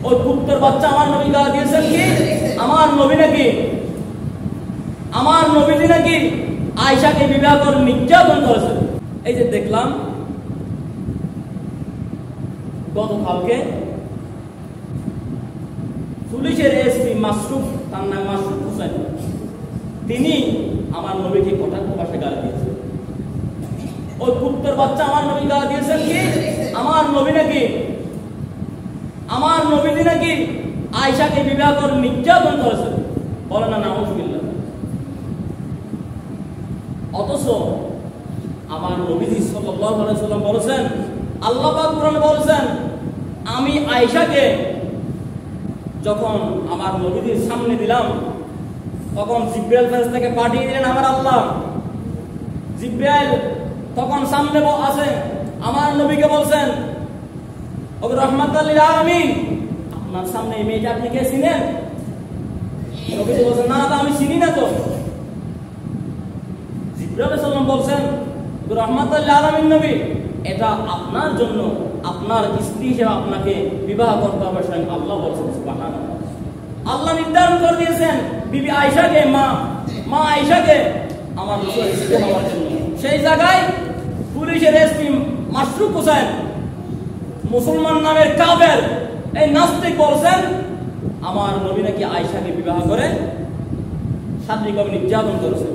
ওই কুত্তার বাচ্চা আমার নবী গালি দিয়েছেন কি? আমার নবী নাকি আয়েশাকে বিবাহ করে নির্যাতন করেছেন। এই যে দেখলাম গতকালকে পুলিশের এসপি মাসরুফ, তার নাম মাসরুফ হোসেন, তিনি আমার নবীকে কটাক্ষ ভাষায় গালি দিয়েছেন। ওই কুত্তার বাচ্চা আমার নবী গালি দিয়েছেন কি? আমার নবী নাকি আয়েশাকে বিবাহ করে নির্যাতন করেছেন। বলে না নাউজুবিল্লাহ। অথচ আমার নবীজি সাল্লাল্লাহু আলাইহি ওয়াসাল্লাম বলেছেন, আল্লাহ পাক কোরআনে বলেছেন, আমি আয়েশাকে যখন আমার নবীজির সামনে দিলাম তখন জিব্রাইল ফেরেশতাকে পাঠিয়ে দিলেন আমার আল্লাহ। জিব্রাইল তখন সামনে আছে, আমার নবীকে বলছেন, ও রাহমাতাল লিল আলামিন, আপনার সামনে এই মেয়েটা আপনি কে চিনেন? নবীজি বলছেন, না আমি চিনি না তো। জিব্রাইল সাল্লাল্লাহু বলছেন, রাহমাতাল লিল আলামিন নবী, এটা আপনার জন্য, আপনার স্ত্রী হিসেবে আপনাকে বিবাহ করতে হবে। স্বয়ং আল্লাহ বলছেন, সুবহানাল্লাহ। আল্লাহ নির্ধারণ করে দিয়েছেন বিবি আয়েশাকে, মা আয়েশাকে আমার রাসূলের স্ত্রী হওয়ার জন্য। সেই জায়গায় পুলিশের এসপি মাসরুফ হোসেন, মুসলমান নামের কাফের, এই নাস্তিক বলছেন আমার নবী নাকি আয়েশাকে বিবাহ করে শারীরিকভাবে নির্যাতন করেছে।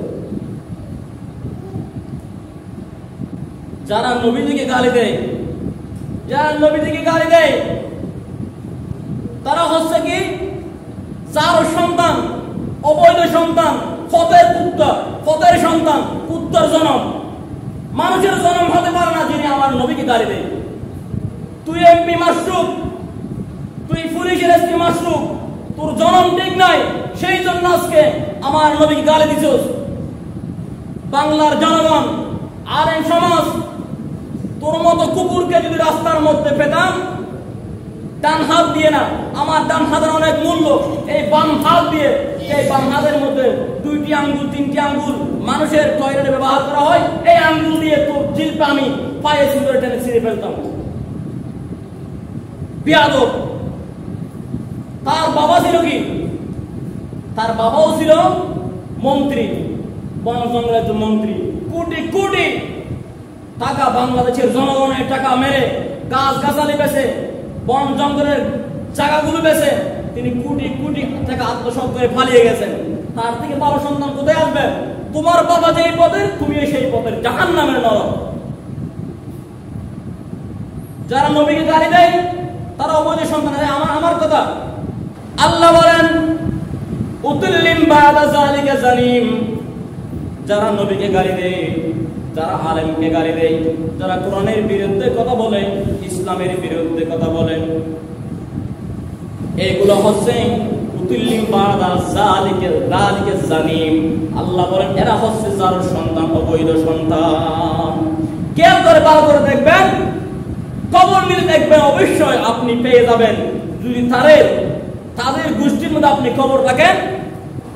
যারা নবীজিকে গালি দেয়, তারা হচ্ছে কি চার সন্তান, অবৈধ সন্তান, ফতের সন্তান, কুত্তার জনম। মানুষের জনম হতে পারে না যিনি আমার নবীকে গালি দেয়। তুই এমপি মাসরুফ, তুই পুলিশের এসপি মাসরুফ, তোর জনম ঠিক নাই, সেই জন্য আজকে আমার নবীকে গালি দিছস। বাংলার জনগণ, আলেম সমাজ, তোর মতো কুকুরকে যদি রাস্তার মধ্যে পেতাম, ডান হাত দিয়ে না, আমার ডান হাতের অনেক মূল্য, এই বাম হাত দিয়ে, এই বাম হাতের মধ্যে 2টি আঙ্গুল 3টি আঙ্গুল মানুষের টয়লেটে ব্যবহার করা হয়, এই আঙ্গুল দিয়ে তোর জিলপা আমি পায়ে সুন্দর টেনে ছিঁড়ে ফেলতাম। বিয়াদব। তার বাবা ছিল কি? তার বাবাও ছিল মন্ত্রী, বন জঙ্গলের মন্ত্রী। কোটি কোটি টাকা বাংলাদেশের জনগণের টাকা মেরে গাছ গাছালি বেচে, বন জঙ্গলের জায়গাগুলো বেচে তিনি কোটি কোটি টাকা আত্মসাৎ করে পালিয়ে গেছেন। তার থেকে ভালো সন্তান কোথায় আসবে? তোমার বাবা যেই পদের, তুমি সেই পদের, জাহান্নামের নরক। যারা নবীকে গালি দেয় তারা অবৈধ সন্তান। আমার কথা আল্লাহ বলেন, উতুল্লিম বাদা যালিকা জালিম। যারা নবীকে গালি দেয়, যারা আলেমকে গালি দেয়, যারা কোরআনের বিরুদ্ধে কথা বলে, ইসলামের বিরুদ্ধে কথা বলে, এগুলো হচ্ছে উতুল্লিম বাদা যালিকা জালিম। আল্লাহ বলেন এরা হচ্ছে যার সন্তান অবৈধ সন্তান। কেউ করে ভালো করে দেখবেন, কবর মিলে দেখবেন, অবশ্যই আপনি পেয়ে যাবেন। যদি তাদের গোষ্ঠীর মধ্যে আপনি খবর রাখেন,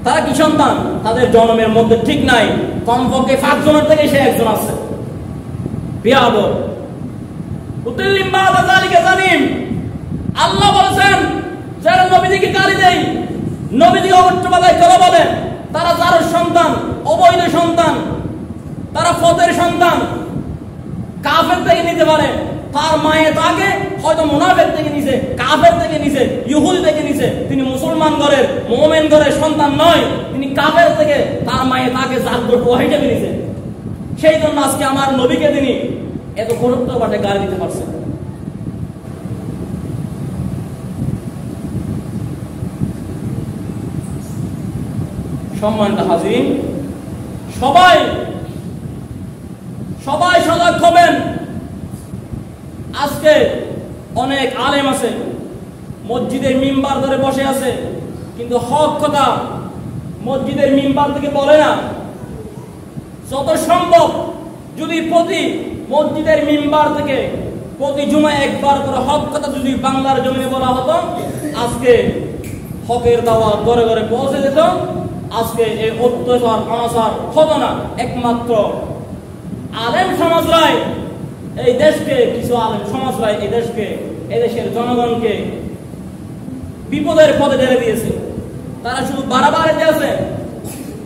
তারা কি সন্তান, তাদের জন্মের মধ্যে ঠিক নাই, কমপক্ষে 5 জনের থেকে সে একজন আছে। বিয়াদব। উতুল্লিম বাদা যালিকা জালিম। আল্লাহ বলেছেন যারা নবীজিকে গালি দেয়, নবীজিকে অবট্টবাদায় কথা বলে, তারা যার সন্তান, অবৈধ সন্তান, তারা ফতের সন্তান। কাফের থেকে নিতে পারে, তার মায়ের তাকে হয়তো মুনাফিক থেকে নিছে, কাফের থেকে নিছে, ইহুদি থেকে নিছে, তিনি মুসলমান ঘরের, মুমিন ঘরের সন্তান নয়, তিনি কাফের থেকে তার মায়ের তাকে জাগ্রত ওয়াহিদে নিছে। সেই জন্য আজকে আমার নবীকে তিনি এত গুরুত্ব বাটে গালি দিতে পারছেন। সম্মানিত হাজিরিন, সবাই সজাগ হবেন। আজকে অনেক আলেম আছে, মসজিদের মিম্বার ধরে বসে আছে, কিন্তু হক কথা মসজিদের মিম্বার থেকে বলে না। যত সম্ভব যদি প্রতি মসজিদের মিম্বার থেকে প্রতি জুমায় একবার করে হক কথা যদি বাংলার জমিনে বলা হতো, আজকে হকের দাওয়াত ঘরে ঘরে পৌঁছে যেত। আজকে এই অত্যাচার অনাচার হতো না। একমাত্র আলেম সমাজরাই এই দেশকে, কিছু আলেম সমাজরাই এই দেশকে, এদেশের জনগণকে বিপদের পথে ঠেলে দিয়েছে। তারা শুধু বাড়াবাড়ি দিয়েছে,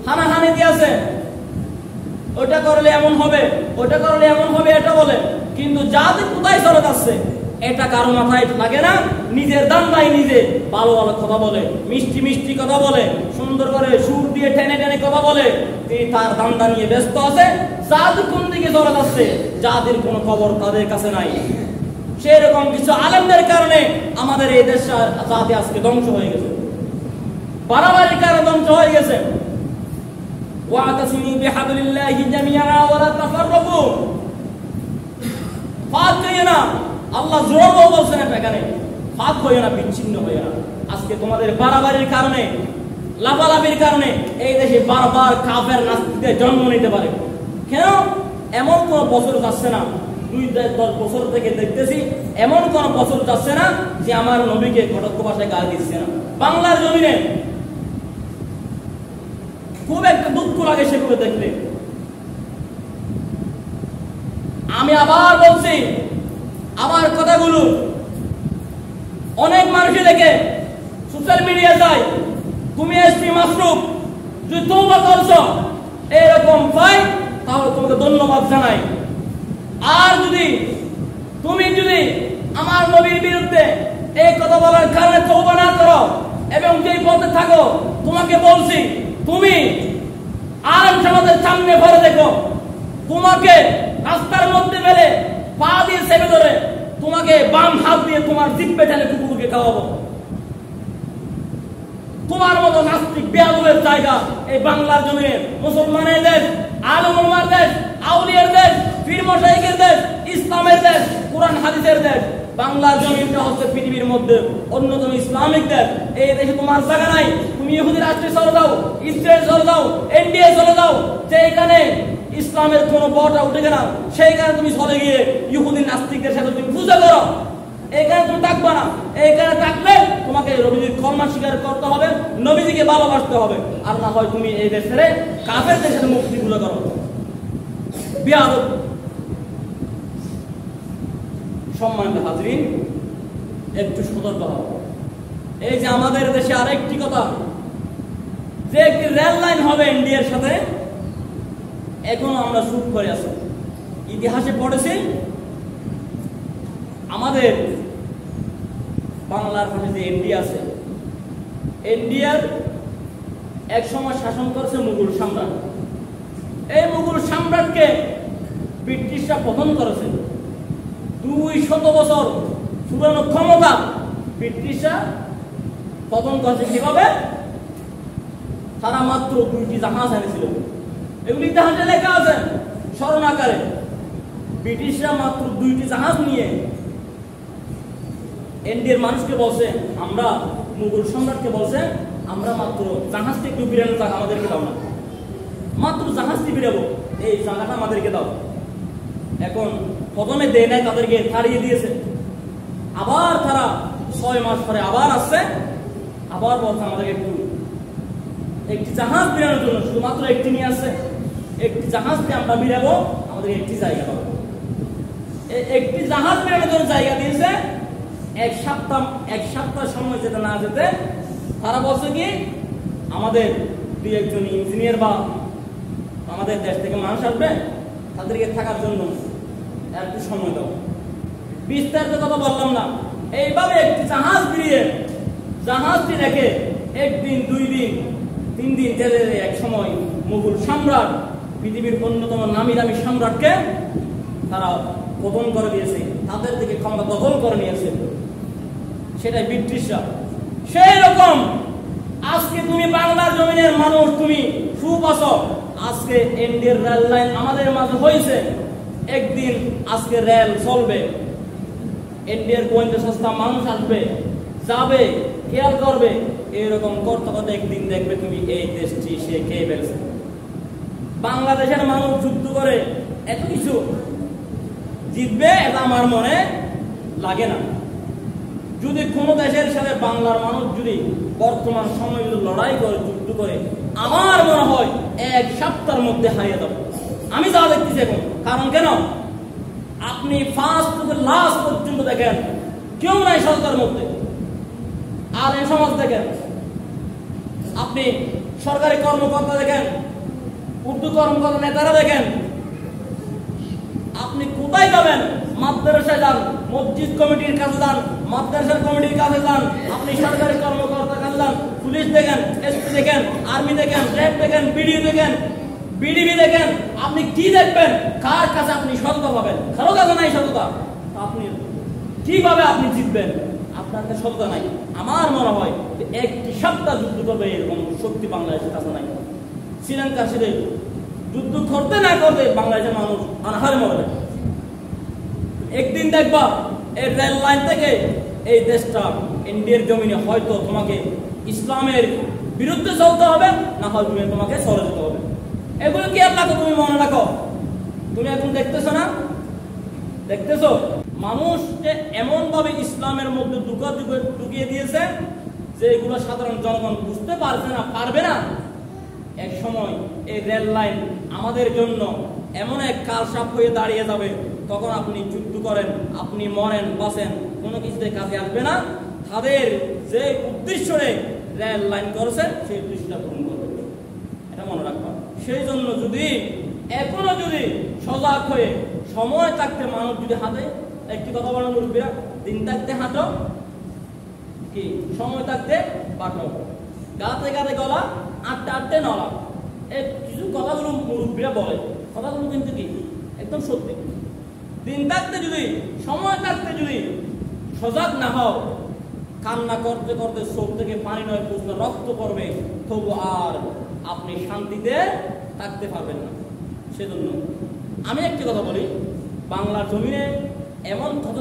হানাহানি দিয়েছে, ওটা করলে এমন হবে, ওটা করলে এমন হবে, এটা বলে। কিন্তু জাতি কোথায় চলে যাচ্ছে এটা কারো মাথায় লাগে না। নিজের দান্দাই নিজে ভালো ভালো কথা বলে, মিষ্টি মিষ্টি কথা বলে, সুন্দর করে সুর দিয়ে টেনে টেনে কথা বলে। তিনি তার দান্দা নিয়ে ব্যস্ত আছে। জাতি কোন দিকে চলে যাচ্ছে জাতির কোনো খবর তাদের কাছে নাই। সেরকম কিছু আলেমদের কারণে আমাদের এই দেশ জাতি আজকে ধ্বংস হয়ে গেছে, বাড়াবাড়ির কারণে ধ্বংস হয়ে গেছে। ওয়াতাসিমু বিহাবলিল্লাহি জামিআ ওয়া লা তাফাররাকু। ফাক হইও না, আল্লাহ জোরও বলছেন এখানে, ফাক হইও না, বিচ্ছিন্ন হইও না। আজকে তোমাদের বাড়াবাড়ির কারণে, লাফালাফির কারণে এই দেশে বারবার কাফের নাস্তিকদের জন্ম নিতে পারে। কেন? এমন কোন বছর যাচ্ছে না, 2-10 বছর থেকে দেখতেছি এমন কোন বছর যাচ্ছে না যে আমার নবীকে কটক্ষ ভাষায় গালি দিচ্ছে না। বাংলার জমিনে খুব একটা দুঃখ লাগে সেগুলো দেখলে। আমি আবার বলছি, আমার কথাগুলো অনেক মানুষই দেখে সোশ্যাল মিডিয়া যায়, তুমি এসপি মাসরুফ যদি তওবা করছো এরকম পাই তাহলে তোমাকে ধন্যবাদ জানাই। আর যদি তুমি আমার নবীর বিরুদ্ধে এই কথা বলার কারণে তওবা না করো এবং যেই পথে থাকো, তোমাকে বলছি তুমি আলেম সমাজের সামনে ভরে দেখো, তোমাকে রাস্তার মধ্যে ফেলে পা দিয়ে চেপে ধরে তোমাকে বাম হাত দিয়ে তোমার জিহ্বে টেনে কুকুরকে খাওয়াবো। তোমার মতো নাস্তিক বেয়াদবের জায়গা এই বাংলার জমিনে, মুসলমানের দেশ, আলেম ওলামার দেশ, আউলিয়ার দেশ, পীর মশাইখের দেশ, ইসলামের দেশ, কোরআন হাদিসের দেশ। বাংলার জমিনটা হচ্ছে পৃথিবীর মধ্যে অন্যতম ইসলামিক দেশ। এই দেশে তোমার জায়গা নাই। তুমি ইহুদি রাষ্ট্রে চলে যাও, ইসরায়েল চলে যাও, ইন্ডিয়া চলে যাও, যেখানে ইসলামের কোন বড়টা উঠে গেল সেইখানে তুমি চলে গিয়ে ইহুদি নাস্তিকদের সাথে তুমি পূজা করো। এইখানে তুমি থাকবা না। এইখানে থাকলে তোমাকে নবীজির কলমা স্বীকার করতে হবে, নবীজিকে ভালোবাসতে হবে। আর না হয় তুমি এই দেশ ছেড়ে কাফেরদের সাথে মুক্তি পূজা করো। বিয়াদব। সম্মানিত হাজরিন, একটু সতর্ক হও। এই যে আমাদের দেশে আরেকটি কথা, যে একটি রেল লাইন হবে ইন্ডিয়ার সাথে, এখনো আমরা চুপ করে আছি। ইতিহাসে পড়েছি আমাদের বাংলার পাশে যে ইন্ডিয়া আছে, ইন্ডিয়ার এক সময় শাসন করেছে মুঘল সম্রাট। এই মুঘল সম্রাটকে ব্রিটিশরা পতন করেছে। 200 বছর পুরানো ক্ষমতা ব্রিটিশরা পতন করেছে। কিভাবে? তারা মাত্র 2টি জাহাজ এনেছিল। এগুলি ইতিহাসে লেখা আছে স্মরণ আকারে। ব্রিটিশরা মাত্র 2টি জাহাজ নিয়ে ইন্ডিয়ার মানুষকে বলছে, আমরা মুঘল সম্রাটকে বলছে, আমরা মাত্র জাহাজটি একটু বিরানো জায়গা আমাদেরকে দাও না, মাত্র জাহাজটি বিরাবো, এই জায়গাটা আমাদেরকে দাও। এখন প্রথমে দেয় নাই, তাদেরকে তাড়িয়ে দিয়েছে। আবার তারা 6 মাস পরে আবার আসছে, আবার বলছে আমাদেরকে একটি জাহাজ বিরানোর জন্য, শুধুমাত্র একটি নিয়ে আসছে, একটি জাহাজকে আমরা বিরাবো, আমাদের একটি জায়গা পাবো। একটি জাহাজ বিরানোর জন্য জায়গা দিয়েছে। এক সপ্তাহ সময় যেতে না যেতে তারা বলছে কি, আমাদের 2-1জন ইঞ্জিনিয়ার বা আমাদের দেশ থেকে মানুষ আসবে, তাদেরকে থাকার জন্য একটু সময় দাও। বিস্তারিত কথা বললাম না। এইভাবে একটি জাহাজ ফিরিয়ে জাহাজটি রেখে 1 দিন 2 দিন 3 দিন তেলে এক সময় মুঘল সম্রাট, পৃথিবীর অন্যতম নামি দামি সম্রাটকে তারা পতন করে দিয়েছে, তাদের থেকে ক্ষমতা দখল করে নিয়েছে, সেটাই ব্রিটিশরা। সেই রকম আজকে তুমি বাংলার জমিনের মানুষ, তুমি খুব আছো। আজকে ইন্ডিয়ার রেল লাইন আমাদের মাঝে হয়েছে। একদিন আজকে রেল চলবে, ইন্ডিয়ার গোয়েন্দা সংস্থা মানুষ আসবে, যাবে, খেয়াল করবে। এরকম করতে করতে একদিন দেখবে তুমি এই দেশটি সে খেয়ে ফেলছে। বাংলাদেশের মানুষ যুদ্ধ করে এত কিছু জিতবে এটা আমার মনে লাগে না। যদি কোনো দেশের সাথে বাংলার মানুষ যদি বর্তমান সময় লড়াই করে, যুদ্ধ করে, আমার মনে হয় 1 সপ্তাহের মধ্যে হারিয়ে যাবে। আমি যা দেখতেছি এখন। কারণ কেন? আপনি ফার্স্ট থেকে লাস্ট পর্যন্ত দেখেন কেউ নাই সরকার মধ্যে। আলেম সমাজ দেখেন, আপনি সরকারি কর্মকর্তা দেখেন, উর্দু কর্মকর্তা নেতারা দেখেন, আপনি কোথায় যাবেন? মাদ্রাসায় যান, মসজিদ কমিটির কাছে যান, মাদ্রাসার কমিটির কাছে যান, আপনি সরকারি কর্মকর্তার কাছে যান, পুলিশ দেখেন, এসপি দেখেন, আর্মি দেখেন, র্যাব দেখেন, বিডিও দেখেন, বিডিবি দেখেন, আপনি কি দেখবেন? কার কাছে আপনি সততা পাবেন? কারো কাছে নাই সততা। আপনি কিভাবে আপনি জিতবেন? আপনার কাছে সততা নাই। আমার মনে হয় একটি সপ্তাহ যুদ্ধ করবে এরকম শক্তি বাংলাদেশের কাছে নাই। শ্রীলঙ্কার সাথে যুদ্ধ করতে না করতে বাংলাদেশের মানুষ অনাহারে মরবে। একদিন দেখবা এই রেল লাইন থেকে এই দেশটা ইন্ডিয়ার জমিনে হয়তো তোমাকে ইসলামের বিরুদ্ধে চলতে হবে, না হয় তোমাকে সরে যেতে হবে। এগুলো কি আপনাকে তুমি মনে রাখো। তুমি এখন দেখতেছো না, দেখতেছো মানুষকে এমন ভাবে ইসলামের মধ্যে ঢুকিয়ে দিয়েছে যে এগুলো সাধারণ জনগণ বুঝতে পারবে না। এক সময় এই রেল লাইন আমাদের জন্য এমন এক কালসাপ হয়ে দাঁড়িয়ে যাবে, তখন আপনি যুদ্ধ করেন, আপনি মরেন বাঁচেন, কোনো কিছুতে কাজে আসবে না। তাদের যে উদ্দেশ্যে রেল লাইন করেছে সেই উদ্দেশ্যটা পূরণ করবে, এটা মনে রাখবা। সেই জন্য যদি এখনো যদি সজাগ হয়ে সময় থাকতে মানুষ যদি হাতে একটি কথা বলেন মুরব্বীরা, দিন থাকতে হাঁটো, কি সময় থাকতে বাটো, গাতে গাতে গলা, আটতে আটতে নলা। এই কিছু কথাগুলো মুরব্বীরা বলে, কথাগুলো কিন্তু কি একদম সত্যি। দিন থাকতে যদি, সময় থাকতে যদি সজাগ না হও, কান্না করতে করতে চোখ থেকে পানি নয় পুষলে রক্ত পড়বে, তবু আর আপনি শান্তিতে থাকতে পারবেন না। সেজন্য আমি একটি কথা বলি, বাংলার জমিনে এমন কত